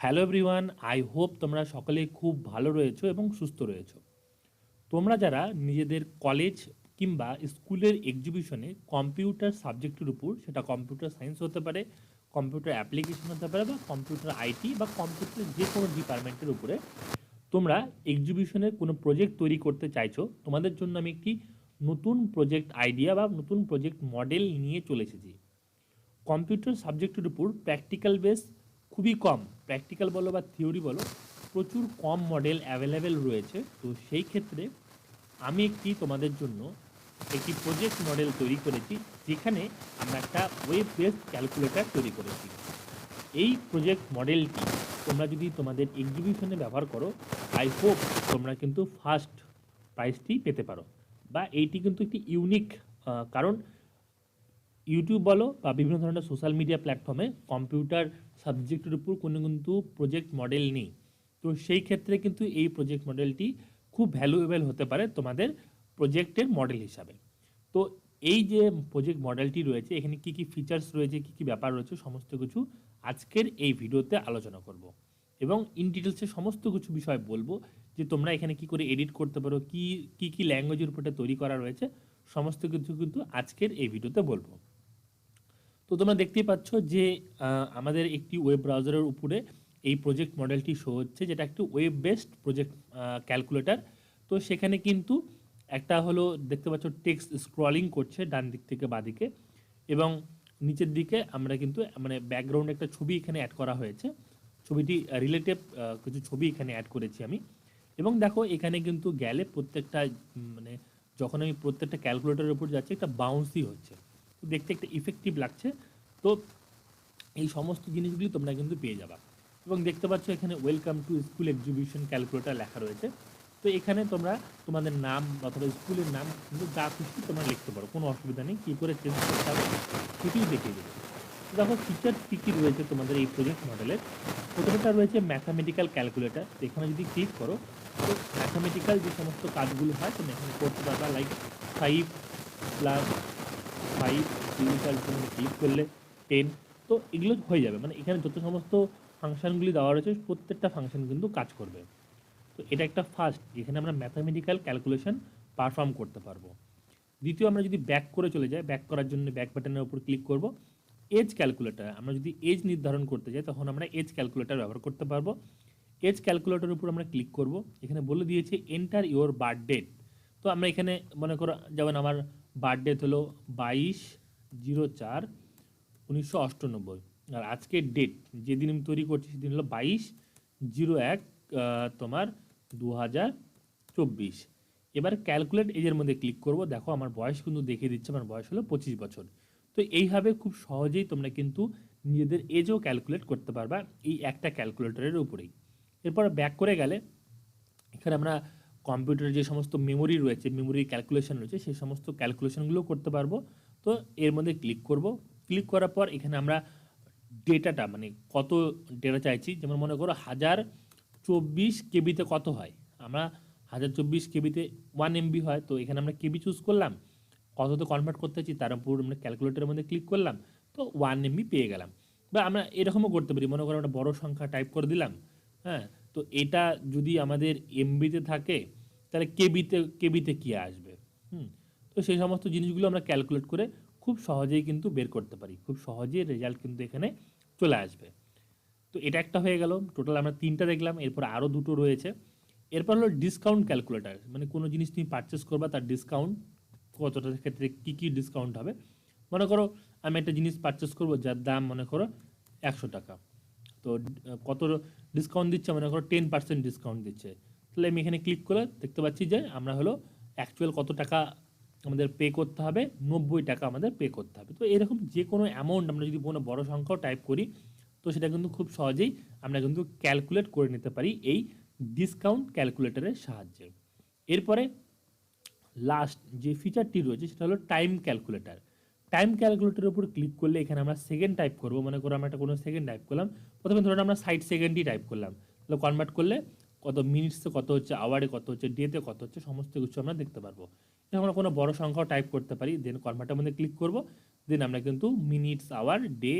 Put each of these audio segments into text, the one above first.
Hello everyone, I hope তোমরা সকলে খুব ভালো রয়েছো এবং সুস্থ রয়েছো। তোমরা যারা নিজেদের কলেজ কিংবা স্কুলের এক্সিবিশনে কম্পিউটার সাবজেক্টের উপর, সেটা কম্পিউটার সায়েন্স হতে পারে, কম্পিউটার অ্যাপ্লিকেশন হতে পারে, বা কম্পিউটার আইটি বা কম্পিউটার যে কোনো ডিপার্টমেন্টের উপরে তোমরা এক্সিবিশনের কোনো প্রজেক্ট তৈরি করতে চাইছো, তোমাদের জন্য আমি একটি নতুন প্রজেক্ট আইডিয়া বা নতুন প্রজেক্ট মডেল নিয়ে চলে এসেছি। কম্পিউটার সাবজেক্টের উপর প্র্যাকটিক্যাল বেস খুবই কম, প্র্যাকটিক্যাল বলো বা থিওরি বলো, প্রচুর কম মডেল অ্যাভেলেবেল রয়েছে। তো সেই ক্ষেত্রে আমি তোমাদের জন্য একটি প্রজেক্ট মডেল তৈরি করেছি, যেখানে আমরা একটা ওয়েব বেসড ক্যালকুলেটর তৈরি করেছি। এই প্রজেক্ট মডেলটি তোমরা যদি তোমাদের এক্সিবিশনে ব্যবহার করো, আই হোপ তোমরা কিন্তু ফার্স্ট প্রাইজটি পেতে পারো, বা এইটি কিন্তু একটি ইউনিক। কারণ ইউটিউব বলো বা বিভিন্ন ধরনের সোশ্যাল মিডিয়া প্ল্যাটফর্মে কম্পিউটার সাবজেক্টের উপর কোনো কিন্তু প্রজেক্ট মডেল নেই। তো সেই ক্ষেত্রে কিন্তু এই প্রজেক্ট মডেলটি খুব ভ্যালুয়েবল হতে পারে তোমাদের প্রজেক্টের মডেল হিসাবে। তো এই যে প্রজেক্ট মডেলটি রয়েছে, এখানে কি কি ফিচার্স রয়েছে, কি কি ব্যাপার রয়েছে, সমস্ত কিছু আজকের এই ভিডিওতে আলোচনা করব, এবং ইন ডিটেলসে সমস্ত কিছু বিষয় বলবো, যে তোমরা এখানে কি করে এডিট করতে পারো, কি কি কি ল্যাঙ্গুয়েজের উপরে তৈরি করা রয়েছে, সমস্ত কিছু কিন্তু আজকের এই ভিডিওতে বলবো। তো তোমরা দেখতেই পাচ্ছ যে আমাদের একটি ওয়েব ব্রাউজারের উপরে এই প্রজেক্ট মডেলটি শো হচ্ছে, যেটা একটি ওয়েব বেসড প্রজেক্ট ক্যালকুলেটর। তো সেখানে কিন্তু একটা হলো দেখতে পাচ্ছ টেক্সট স্ক্রলিং করছে ডান দিক থেকে বাঁদিকে, এবং নিচের দিকে আমরা কিন্তু মানে ব্যাকগ্রাউন্ডে একটা ছবি এখানে অ্যাড করা হয়েছে। ছবিটি রিলেটিভ কিছু ছবি এখানে অ্যাড করেছি আমি। এবং দেখো এখানে কিন্তু গেলে প্রত্যেকটা মানে যখন আমি প্রত্যেকটা ক্যালকুলেটরের উপর যাচ্ছি, একটা বাউন্সই হচ্ছে, তো দেখতে একটা ইফেক্টিভ লাগছে। তো এই সমস্ত জিনিসগুলি তোমরা কিন্তু পেয়ে যাবা। এবং দেখতে পাচ্ছ এখানে welcome to school exhibition calculator লেখা রয়েছে। তো এখানে তোমরা তোমাদের নাম অথবা স্কুলের নাম কিন্তু যা খুশি তোমরা লিখতে পারো, কোনো অসুবিধা নেই। কী করে চেঞ্জ করতে হবে সেটিও দেখিয়ে দেবে। তো দেখো ফিচার্স কী কী রয়েছে তোমাদের এই প্রজেক্ট মডেলের। প্রথমটা রয়েছে ম্যাথামেটিক্যাল ক্যালকুলেটর। এখানে যদি ক্লিক করো, তো ম্যাথামেটিক্যাল যে সমস্ত কাজগুলো হয় তুমি এখানে করতে পারবা, লাইক 5+5 ইকুয়াল টু ক্লিক করলে 10। তো এগুলো হয়ে যাবে, মানে এখানে যত সমস্ত ফাংশনগুলি দেওয়া রয়েছে প্রত্যেকটা ফাংশন কিন্তু কাজ করবে। তো এটা একটা ফার্স্ট, যেখানে আমরা ম্যাথামেটিক্যাল ক্যালকুলেশন পারফর্ম করতে পারবো। দ্বিতীয়, আমরা যদি ব্যাক করে চলে যাই, ব্যাক করার জন্য ব্যাক বাটনের উপর ক্লিক করব। এজ ক্যালকুলেটর, আমরা যদি এজ নির্ধারণ করতে যাই তখন আমরা এজ ক্যালকুলেটর ব্যবহার করতে পারবো। এজ ক্যালকুলেটরের উপর আমরা ক্লিক করব। এখানে বলে দিয়েছে এন্টার ইওর বার্থ ডেট। তো আমরা এখানে মনে করো যেমন আমার বার্থ ডেট হলো 22/04/1998, আর আজকের ডেট যেদিন আমি তৈরি করছি সেদিন হলো 22/01 তোমার 2024। এবার ক্যালকুলেট এজের মধ্যে ক্লিক করব। দেখো আমার বয়স কিন্তু দেখিয়ে দিচ্ছে, আমার বয়স হলো 25 বছর। তো এইভাবে খুব সহজেই তোমরা কিন্তু নিজেদের এজও ক্যালকুলেট করতে পারবা এই একটা ক্যালকুলেটরের উপরেই। এরপর ব্যাক করে গেলে এখানে আমরা কম্পিউটারের যে সমস্ত মেমোরি রয়েছে, মেমোরি ক্যালকুলেশন রয়েছে, সেই সমস্ত ক্যালকুলেশনগুলো করতে পারবো। তো এর মধ্যে ক্লিক করব। ক্লিক করার পর এখানে আমরা ডেটাটা মানে কত ডেটা চাইছি, যেমন মনে করো 1024 কেবিতে কত হয়, আমরা 1024 কেবিতে 1 MB হয়। তো এখানে আমরা কেবি চুজ করলাম, কততে কনভার্ট করতে চাইছি তার উপর আমরা ক্যালকুলেটরের মধ্যে ক্লিক করলাম, তো 1 MB পেয়ে গেলাম। বা আমরা এরকমও করতে পারি, মনে করো একটা বড় সংখ্যা টাইপ করে দিলাম। হ্যাঁ, তো এটা যদি আমাদের এমবিতে থাকে তাহলে কেবিতে কী আসবে। তো সেই সমস্ত জিনিসগুলো আমরা ক্যালকুলেট করে খুব সহজেই কিন্তু বের করতে পারি, খুব সহজেই রেজাল্ট কিন্তু এখানে চলে আসবে। তো এটা একটা হয়ে গেল, টোটাল আমরা 3টা দেখলাম। এরপর আরও 2টো রয়েছে। এরপর হলো ডিসকাউন্ট ক্যালকুলেটর, মানে কোনো জিনিস তুমি পারচেস করবা তার ডিসকাউন্ট কতটার ক্ষেত্রে কী কী ডিসকাউন্ট হবে। মনে করো আমি একটা জিনিস পারচেস করবো যার দাম মনে করো 100 টাকা। তো কত ডিসকাউন্ট দিচ্ছে, মনে করো 10% ডিসকাউন্ট দিচ্ছে। তাহলে আমি এখানে ক্লিক করে দেখতে পাচ্ছি যে আমরা হলো অ্যাকচুয়াল কত টাকা আমাদের পে করতে হবে, 90 টাকা আমাদের পে করতে হবে। তো এরকম যে কোনো অ্যামাউন্ট আমরা যদি কোনো বড় সংখ্যাও টাইপ করি, তো সেটা কিন্তু খুব সহজেই আমরা কিন্তু ক্যালকুলেট করে নিতে পারি এই ডিসকাউন্ট ক্যালকুলেটরের সাহায্যে। এরপরে লাস্ট যে ফিচারটি রয়েছে সেটা হলো টাইম ক্যালকুলেটর। টাইম ক্যালকুলেটরের উপর ক্লিক করলে এখানে আমরা সেকেন্ড টাইপ করবো, মনে করো আমরা একটা কোনো সেকেন্ড টাইপ করলাম। প্রথমে ধরুন আমরা 60 সেকেন্ডই টাইপ করলাম, তাহলে কনভার্ট করলে কত মিনিটসে কত হচ্ছে, আওয়ারে কত হচ্ছে, ডেতে কত হচ্ছে, সমস্ত কিছু আমরা দেখতে পারবো। এখন আমরা কোনো বড় সংখ্যাও টাইপ করতে পারি, দেন কনভার্টের মধ্যে ক্লিক করব। দেন আমরা কিন্তু minutes, hour, day,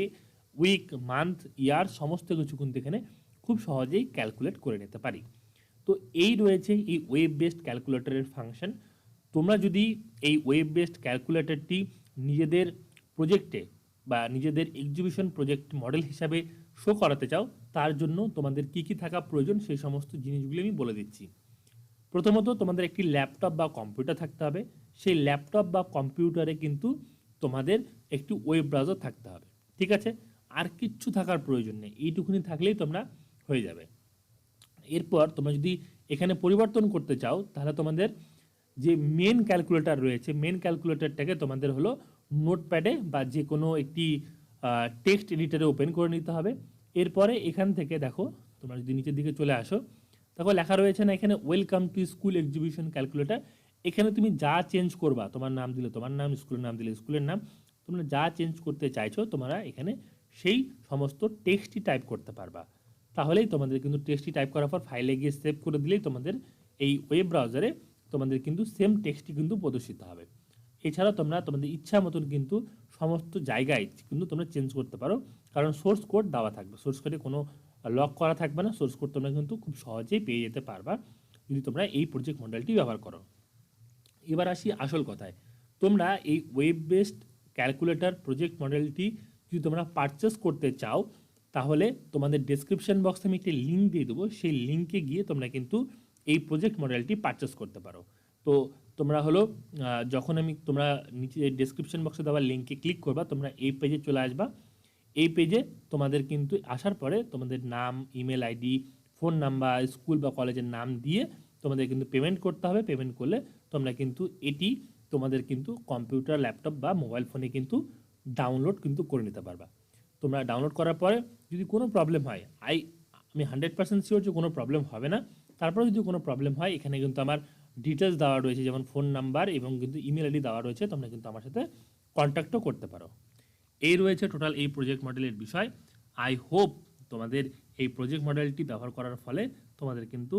week, month, year সমস্ত কিছু কিন্তু এখানে খুব সহজেই ক্যালকুলেট করে নিতে পারি। তো এই রয়েছে এই ওয়েব বেসড ক্যালকুলেটরের ফাংশন। তোমরা যদি এই ওয়েব বেসড ক্যালকুলেটরটি নিজেদের প্রজেক্টে বা নিজেদের এক্সিবিশন প্রজেক্ট মডেল হিসাবে শো করাতে চাও, তার জন্য তোমাদের কী কী থাকা প্রয়োজন সেই সমস্ত জিনিসগুলি আমি বলে দিচ্ছি। প্রথমত তোমাদের একটি ল্যাপটপ বা কম্পিউটার থাকতে হবে। সেই ল্যাপটপ বা কম্পিউটারে কিন্তু তোমাদের একটি ওয়েব ব্রাউজার থাকতে হবে, ঠিক আছে? আর কিচ্ছু থাকার প্রয়োজন নেই, এইটুকুনি থাকলেই তোমরা হয়ে যাবে। এরপর তোমরা যদি এখানে পরিবর্তন করতে চাও, তাহলে তোমাদের যে মেন ক্যালকুলেটর রয়েছে, মেন ক্যালকুলেটরটাকে তোমাদের হলো নোটপ্যাডে বা যে কোনো একটি টেক্সট এডিটরে ওপেন করে নিতে হবে। এরপরে এখান থেকে দেখো, তোমরা যদি নিচের দিকে চলে আসো, দেখো লেখা রয়েছে না এখানে welcome to school exhibition calculator. এখানে তুমি যা চেঞ্জ করবা, তোমার নাম দিলে তোমার নাম, স্কুলের নাম দিলে স্কুলের নাম, তোমরা যা চেঞ্জ করতে চাইছো তোমরা এখানে সেই সমস্ত টেক্সটই টাইপ করতে পারবা। তাহলেই তোমাদের কিন্তু টেক্সটটি টাইপ করার পর ফাইলে গিয়ে সেভ করে দিলেই তোমাদের এই ওয়েব ব্রাউজারে তোমাদের কিন্তু সেম টেক্সটটি কিন্তু প্রদর্শিত হবে। এছাড়া তোমরা তোমাদের ইচ্ছা মতন কিন্তু সমস্ত জায়গায় কিন্তু তোমরা চেঞ্জ করতে পারো, কারণ সোর্স কোড দেওয়া থাকবে। সোর্স কোডে কোনো লক করা থাকবে না, সোর্স কোড তোমরা কিন্তু খুব সহজেই পেয়ে যেতে পারবা যদি তোমরা এই প্রজেক্ট মডেলটি ব্যবহার করো। এবার আসি আসল কথায়, তোমরা এই ওয়েব বেসড ক্যালকুলেটর প্রজেক্ট মডেলটি যদি তোমরা পারচেস করতে চাও, তাহলে তোমাদের ডেসক্রিপশন বক্সে আমি একটি লিঙ্ক দিয়ে দেবো, সেই লিঙ্কে গিয়ে তোমরা কিন্তু এই প্রজেক্ট মডেলটি পারচেস করতে পারো। তো তোমরা হলো যখন তোমরা নিচে ডেসক্রিপশন বক্সে দেওয়া লিঙ্কে ক্লিক করবা, তোমরা এই পেজে চলে আসবা। এই পেজে তোমাদের কিন্তু আসার পরে তোমাদের নাম, email ID, phone number, school বা কলেজের নাম দিয়ে তোমাদের কিন্তু পেমেন্ট করতে হবে। পেমেন্ট করলে তোমরা কিন্তু এটি তোমাদের কিন্তু কম্পিউটার, ল্যাপটপ বা মোবাইল ফোনে কিন্তু ডাউনলোড কিন্তু করে নিতে পারবা। তোমরা ডাউনলোড করার পরে যদি কোনো প্রবলেম হয়, আমি 100% শিওর যে কোনো প্রবলেম হবে না। তারপরে যদি কোনো প্রবলেম হয়, এখানে কিন্তু আমার ডিটেলস দেওয়া রয়েছে, যেমন ফোন নাম্বার এবং কিন্তু ইমেল আইডি দেওয়া রয়েছে, তোমরা কিন্তু আমার সাথে কন্ট্যাক্টও করতে পারো। এই রয়েছে টোটাল এই প্রজেক্ট মডেলের বিষয়। আই হোপ তোমাদের এই প্রজেক্ট মডেলটি ব্যবহার করার ফলে তোমাদের কিন্তু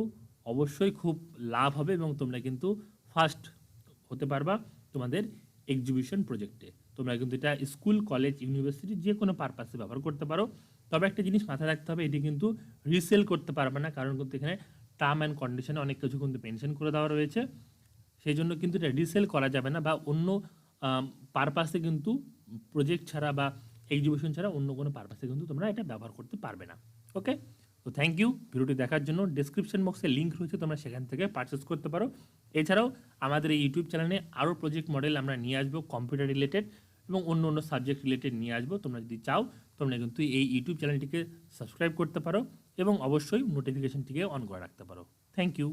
অবশ্যই খুব লাভ হবে এবং তোমরা কিন্তু ফার্স্ট হতে পারবা তোমাদের এক্সিবিশন প্রজেক্টে। তোমরা কিন্তু এটা স্কুল, কলেজ, ইউনিভার্সিটি যে কোনো পারপাসে ব্যবহার করতে পারো। তবে একটা জিনিস মাথায় রাখতে হবে, এটি কিন্তু রিসেল করতে পারবে না, কারণ কিন্তু এখানে টার্ম অ্যান্ড কন্ডিশনে অনেক কিছু কিন্তু মেনশন করে দেওয়া রয়েছে। সেই জন্য কিন্তু এটা রিসেল করা যাবে না, বা অন্য পারপাসে কিন্তু প্রজেক্ট ছাড়া বা এক্সিবিশন ছাড়া অন্য কোনো পারপাসে কিন্তু তোমরা এটা ব্যবহার করতে পারবে না। ওকে, তো থ্যাংক ইউ ভিডিওটি দেখার জন্য। ডেসক্রিপশন বক্সে লিঙ্ক রয়েছে, তোমরা সেখান থেকে পারচেস করতে পারো। এছাড়াও আমাদের এই ইউটিউব চ্যানেলে আরও প্রজেক্ট মডেল আমরা নিয়ে আসবো, কম্পিউটার রিলেটেড এবং অন্য অন্য সাবজেক্ট রিলেটেড নিয়ে আসবো। তোমরা যদি চাও তোমরা কিন্তু এই ইউটিউব চ্যানেলটিকে সাবস্ক্রাইব করতে পারো এবং অবশ্যই নোটিফিকেশনটিকে অন করে রাখতে পারো। Thank you.